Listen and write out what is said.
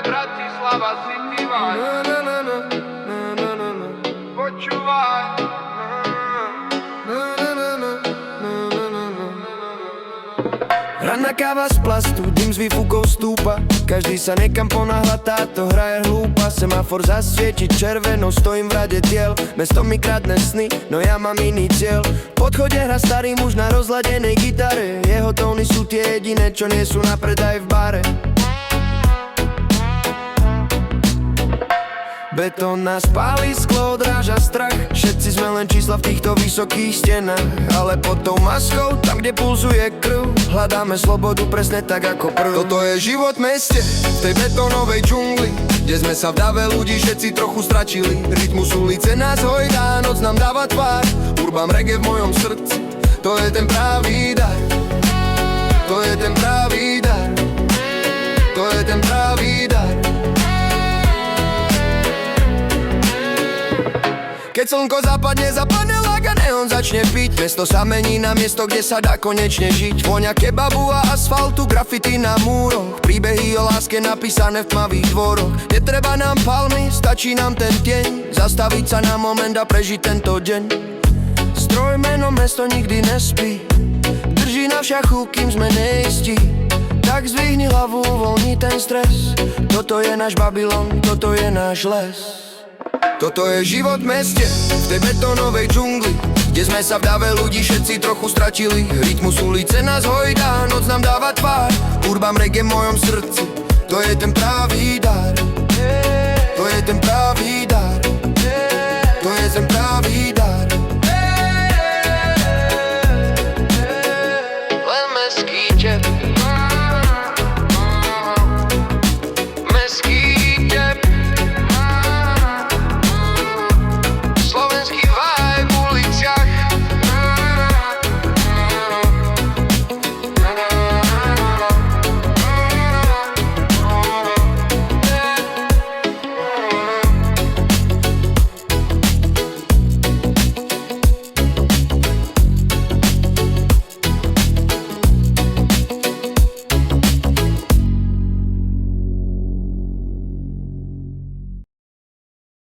Bratislava City Vibe. Počúvaj. Ranná káva z plastu, dym z výfukov stúpa. Každý sa nekam ponáhľa, táto hra je hlúpa. Semafor zasvieti červeno, stojím v rade diel. Mesto mi kradne sny, no ja mám iný cieľ. V podchode hra starý muž na rozladenej gitare. Jeho tóny sú tie jediné, čo nie sú na predaj v bare. Betón nás pálí, sklo odráža strach. Všetci sme len čísla v týchto vysokých stenách. Ale pod tou maskou, tam kde pulzuje krv, hľadáme slobodu presne tak ako prv. Toto je život v meste, v tej betónovej džungli, kde sme sa v dave ľudí všetci trochu stračili. Rytmus ulice nás hojdá, noc nám dáva tvár. Urban reggae v mojom srdci, to je ten pravý dar. To je ten pravý dar. To je ten pravý dar. Keď slnko zapadne, zapadne lak a neon začne piť. Mesto sa mení na miesto, kde sa dá konečne žiť. Voňa kebabu a asfaltu, grafity na múroch, príbehy o láske napísané v tmavých dvoroch. Netreba nám palmy, stačí nám ten tieň, zastaviť sa na moment a prežiť tento deň. Stroj meno mesto nikdy nespí, drží na všachu, kým sme neistí. Tak zdvihni hlavu, uvoľni ten stres. Toto je náš Babylon, toto je náš les. Toto je život v meste, v tej betónovej džungli, kde sme sa v dave ľudí všetci trochu stratili. Rytmus ulice nás hojdá, noc nám dáva tvár. Urban reggae v mojom srdci, to je ten pravý dar. To je ten pravý dar. To je ten pravý dar.